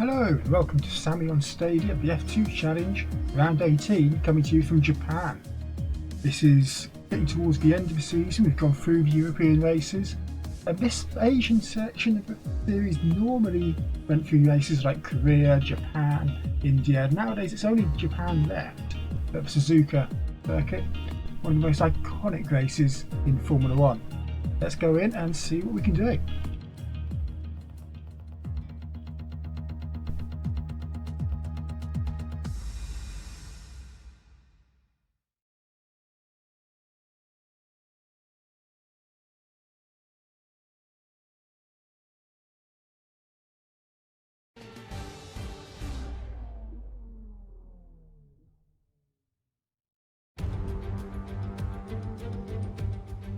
Hello, welcome to Sammy on Stadia, the F2 Challenge, round 18, coming to you from Japan. This is getting towards the end of the season. We've gone through the European races, and this Asian section of the series normally went through races like Korea, Japan, India. Nowadays it's only Japan left at the Suzuka circuit, one of the most iconic races in Formula 1. Let's go in and see what we can do.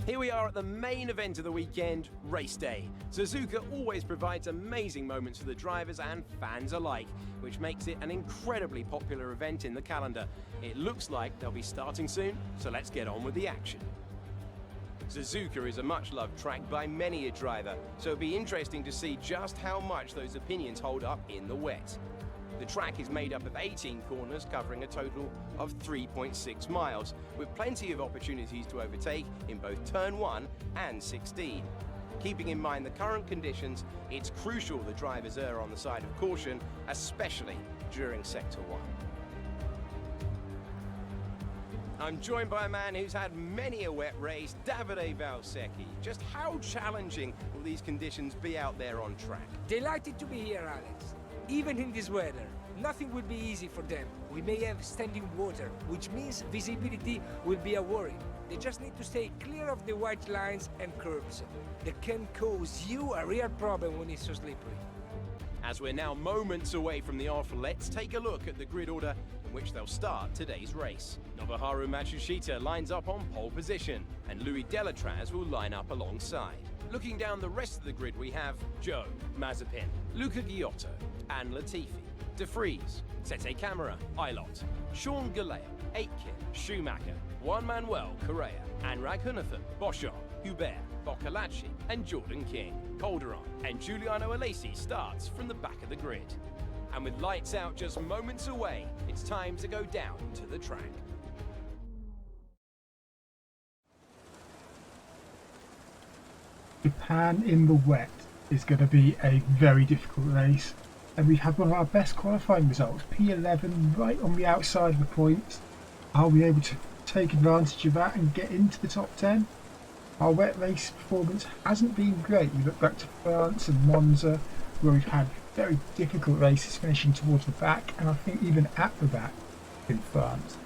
Here we are at the main event of the weekend, race day. Suzuka always provides amazing moments for the drivers and fans alike, which makes it an incredibly popular event in the calendar. It looks like they'll be starting soon, so let's get on with the action. Suzuka is a much-loved track by many a driver, so it'll be interesting to see just how much those opinions hold up in the wet. The track is made up of 18 corners covering a total of 3.6 miles, with plenty of opportunities to overtake in both turn 1 and 16. Keeping in mind the current conditions, it's crucial the drivers err on the side of caution, especially during Sector 1. I'm joined by a man who's had many a wet race, Davide Valsecchi. Just how challenging will these conditions be out there on track? Delighted to be here, Alex. Even in this weather, nothing will be easy for them. We may have standing water, which means visibility will be a worry. They just need to stay clear of the white lines and curbs. That can cause you a real problem when it's so slippery. As we're now moments away from the off, let's take a look at the grid order in which they'll start today's race. Nobuharu Matsushita lines up on pole position, and Louis Delatraz will line up alongside. Looking down the rest of the grid, we have Joe, Mazepin, Luca Giotto, and Latifi, De Vries, Sete Camara, Ilott, Sean Galea, Aitken, Schumacher, Juan Manuel Correa, and Raghunathan, Boschon, Hubert, Boccolacci, and Jordan King. Calderon and Giuliano Alesi starts from the back of the grid. And with lights out just moments away, it's time to go down to the track. Japan in the wet is going to be a very difficult race, and we've had one of our best qualifying results, P11 right on the outside of the points. Are we able to take advantage of that and get into the top 10? Our wet race performance hasn't been great. We look back to France and Monza, where we've had very difficult races finishing towards the back, and I think even at the back in France.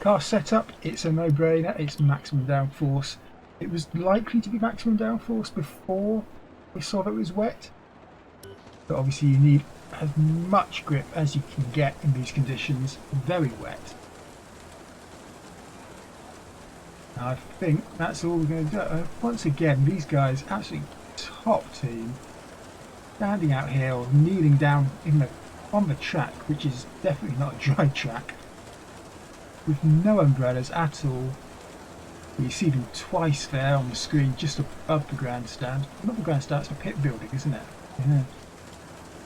Car setup, it's a no-brainer, it's maximum downforce. It was likely to be maximum downforce before we saw that it was wet, but obviously you need as much grip as you can get in these conditions, very wet. Now I think that's all we're going to do. Once again, these guys, absolutely top team, standing out here or kneeling down on the track, which is definitely not a dry track, with no umbrellas at all. You see them twice there on the screen, just above the grandstand. Not the grandstand, it's the pit building, isn't it? Yeah.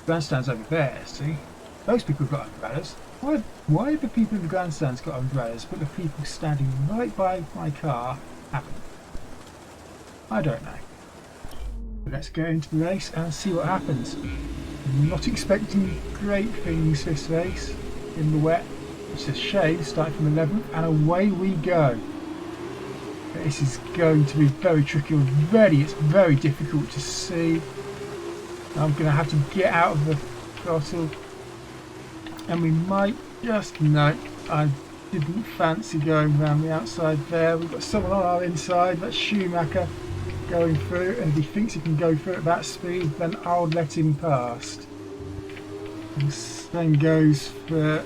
Grandstand's over there, see? Those people have got umbrellas. Why have the people in the grandstands got umbrellas, but the people standing right by my car haven't? I don't know. But let's go into the race and see what happens. I'm not expecting great things this race in the wet. It's a shame, starting from 11th, and away we go. This is going to be very tricky already. It's very difficult to see. I'm going to have to get out of the throttle, and we might just, no, I didn't fancy going around the outside there. We've got someone on our inside, that's Schumacher going through, and if he thinks he can go through at that speed, then I'll let him past. And same goes for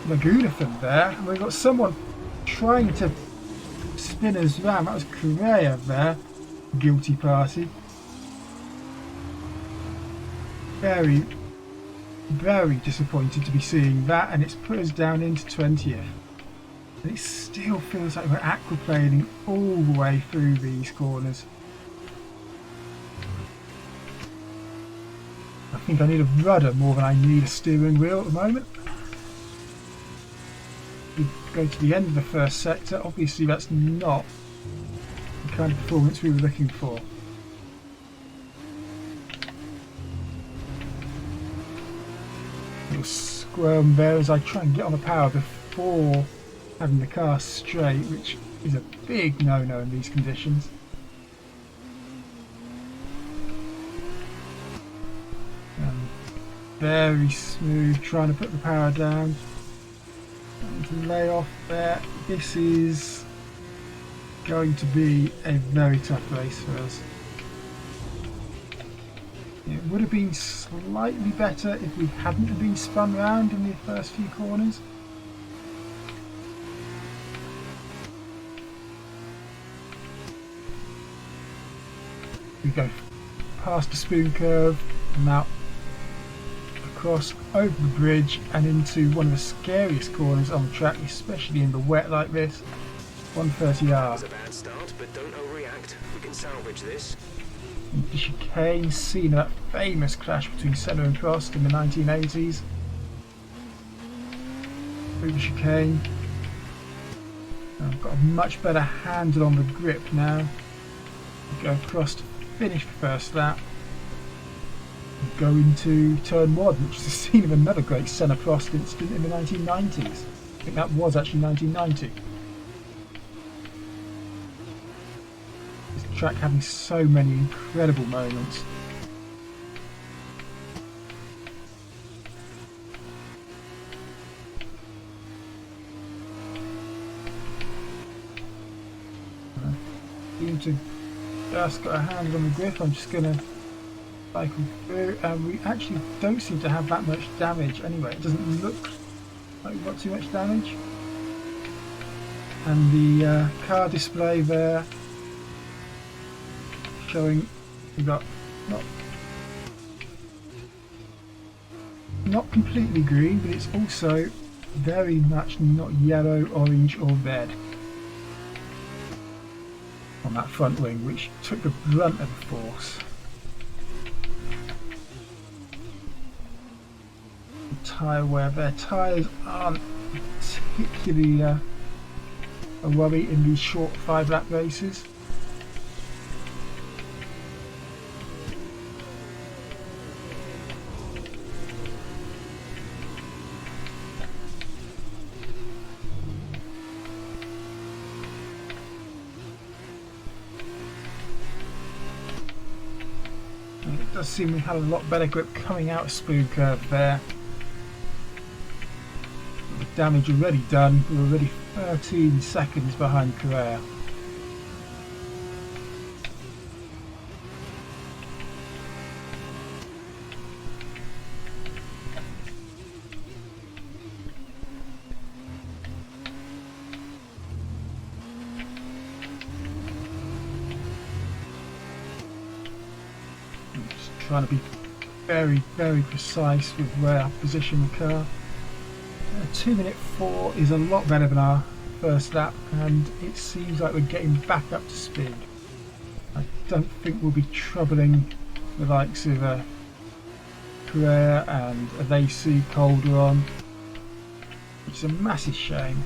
Raghunathan there, and we've got someone trying to spin us round. That was Correa there, guilty party. Very, very disappointed to be seeing that, and it's put us down into 20th. And it still feels like we're aquaplaning all the way through these corners. I think I need a rudder more than I need a steering wheel at the moment. We go to the end of the first sector. Obviously that's not the kind of performance we were looking for. Little squirm there as I try and get on the power before having the car straight, which is a big no-no in these conditions. Very smooth, trying to put the power down. And lay off there. This is going to be a very tough race for us. It would have been slightly better if we hadn't been spun round in the first few corners. We go past the spoon curve and now across over the bridge and into one of the scariest corners on the track, especially in the wet like this. 130R. It's a bad start, but don't overreact. We can salvage this. The chicane, scene of that famous crash between Senna and Prost in the 1980s. Through the chicane. I've got a much better handle on the grip now. We go across to finish the first lap. We go into turn 1, which is the scene of another great Senna Prost incident in the 1990s. I think that was actually 1990. This track having so many incredible moments. Seem to just got a hand on the grip. I'm just going to cycle through, and we actually don't seem to have that much damage anyway. It doesn't look like we've got too much damage. And the car display there showing we've got not completely green, but it's also very much not yellow, orange or red on that front wing, which took the brunt of the force. The tyre wear, their tyres aren't particularly a worry in these short 5-lap races. It does seem we had a lot better grip coming out of spoon curve there. The damage already done. We were already 13 seconds behind Correa. Trying to be very, very precise with where I position the car. 2:04 is a lot better than our first lap, and it seems like we're getting back up to speed. I don't think we'll be troubling the likes of Correa and Avesi, Calderon, which is a massive shame.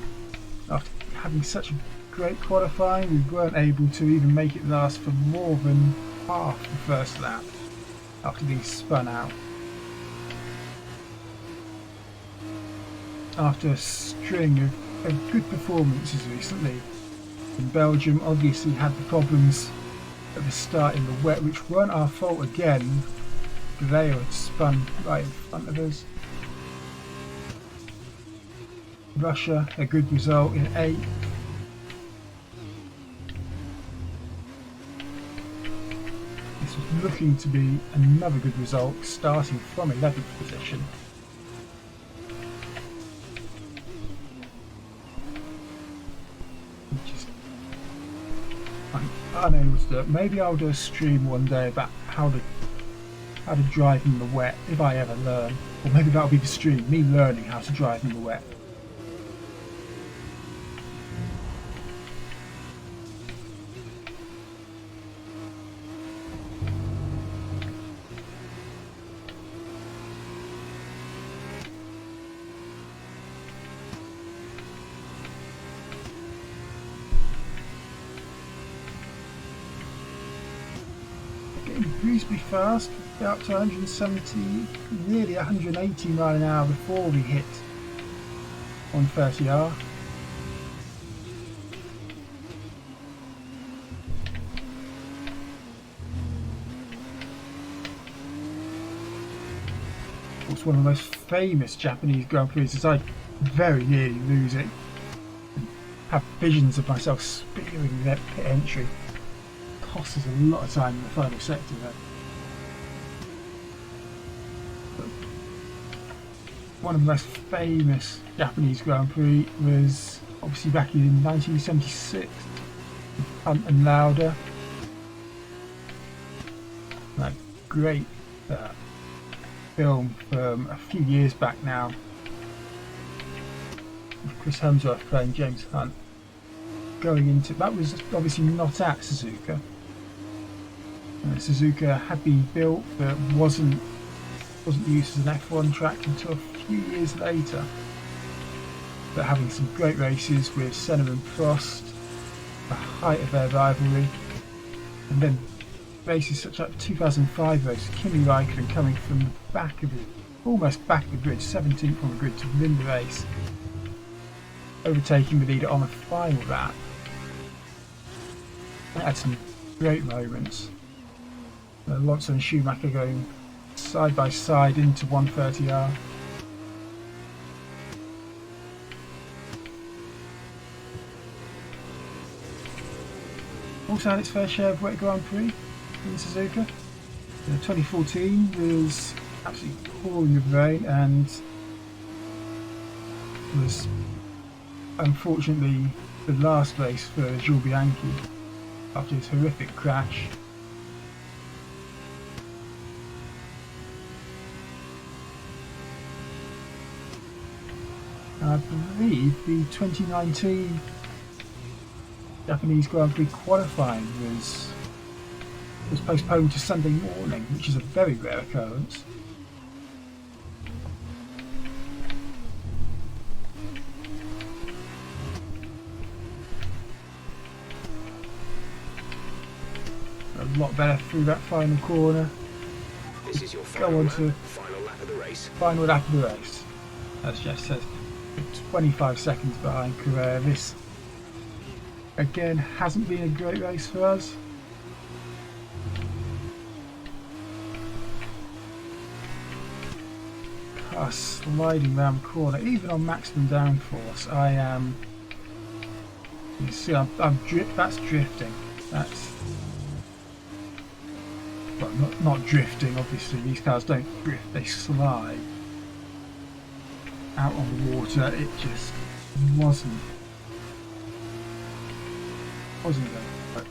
After having such a great qualifying, we weren't able to even make it last for more than half the first lap after being spun out. After a string of good performances recently. In Belgium obviously had the problems at the start in the wet, which weren't our fault again. They had spun right in front of us. Russia, a good result in 8th. This was looking to be another good result, starting from 11th position. I'm unable to do it. Maybe I'll do a stream one day about how to drive in the wet, if I ever learn. Or maybe that'll be the stream, me learning how to drive in the wet. used to be fast, up to 170, nearly 180 mile an hour before we hit 130R. It's one of the most famous Japanese Grand Prix, as I very nearly lose it. And have visions of myself spearing that pit entry. Costs us a lot of time in the final sector there. But one of the most famous Japanese Grand Prix was obviously back in 1976 with Hunt and Lauda. That great film from a few years back now, with Chris Hemsworth playing James Hunt. Going into that was obviously not at Suzuka. Suzuka had been built but wasn't used as an F1 track until a few years later. But having some great races with Senna and Prost, the height of their rivalry, and then races such as 2005 race, Kimi Raikkonen coming from the back of it, almost back of the grid, 17th on the grid to win the race, overtaking the leader on the final lap. That had some great moments. Alonso and Schumacher going side by side into 130R. Also had its fair share of wet Grand Prix in Suzuka. 2014 was absolutely pouring with rain and was unfortunately the last race for Jules Bianchi after his horrific crash. I believe the 2019 Japanese Grand Prix qualifying was postponed to Sunday morning, which is a very rare occurrence. A lot better through that final corner. This is your Go on to final lap of the race. Final lap of the race. As Jess says, 25 seconds behind Carrera. This again hasn't been a great race for us. Car sliding round the corner, even on maximum downforce. I am. You see, that's drifting. That's well, not drifting. Obviously, these cars don't drift; they slide out on the water. It just wasn't going to work.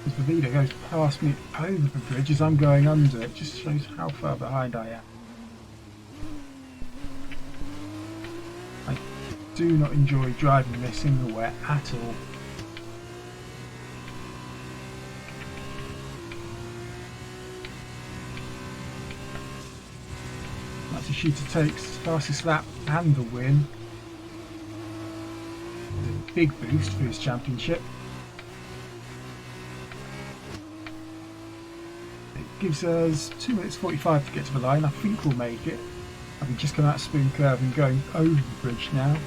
As the leader goes past me over the bridge as I'm going under, it just shows how far behind I am. I do not enjoy driving this in the wet at all. Matsushita takes fastest lap and the win. A big boost for his championship. It gives us 2 minutes 45 to get to the line. I think we'll make it. Having just come out of Spoon Curve and going over the bridge now.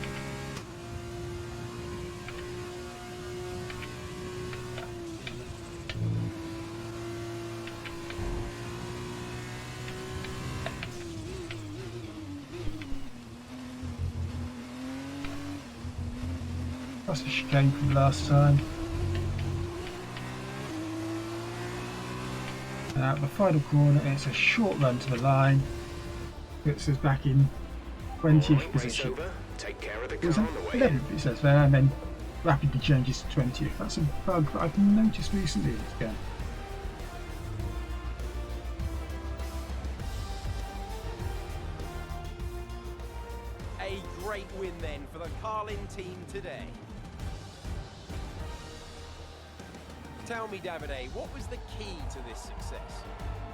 That's the chicane from last time. And out the final corner, it's a short run to the line. Puts us back in 20th position. Take care of the It was car an on the way 11th, it says there, and then rapidly changes to 20th. That's a bug that I've noticed recently again. A great win then for the Carlin team today. Tell me, Davide, what was the key to this success?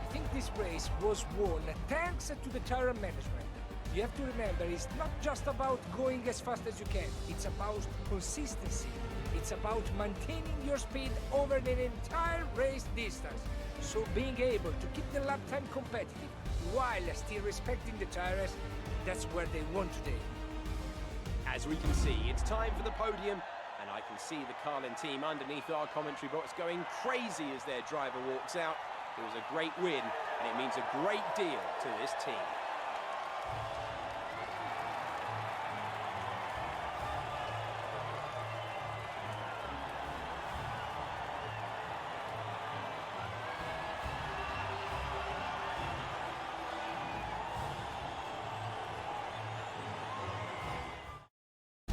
I think this race was won thanks to the tire management. You have to remember, it's not just about going as fast as you can. It's about consistency. It's about maintaining your speed over the entire race distance. So being able to keep the lap time competitive while still respecting the tires, that's where they won today. As we can see, it's time for the podium, and I can see the Carlin team underneath our commentary box going crazy as their driver walks out. It was a great win, and it means a great deal to this team.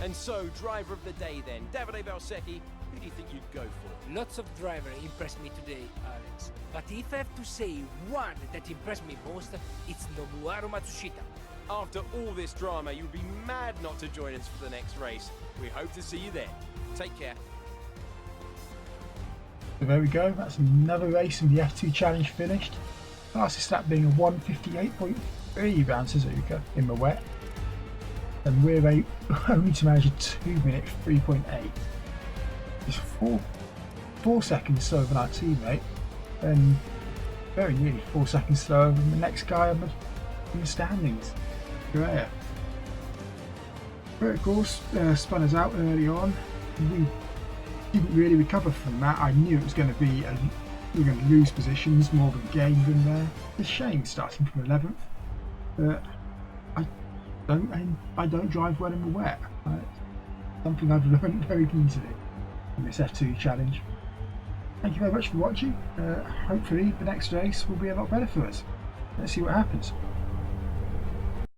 And so, driver of the day then, Davide Valsecchi, who do you think you'd go for? Lots of drivers impressed me today, Alex. But if I have to say one that impressed me most, it's Nobuharu Matsushita. After all this drama, you'd be mad not to join us for the next race. We hope to see you there. Take care. So there we go, that's another race in the F2 Challenge finished. Fastest lap being a 1:58.3 around Suzuka in the wet. And we're only to manage a 2-minute 3.8. Just four seconds slower than our teammate, and very nearly 4 seconds slower than the next guy in the standings. Correa. But of course, spun us out early on. We didn't really recover from that. I knew it was going to be we were going to lose positions more than gain in there. It's a shame starting from 11th, but I don't drive well in the wet. Something I've learned very easily in this F2 challenge. Thank you very much for watching. Hopefully the next race will be a lot better for us. Let's see what happens.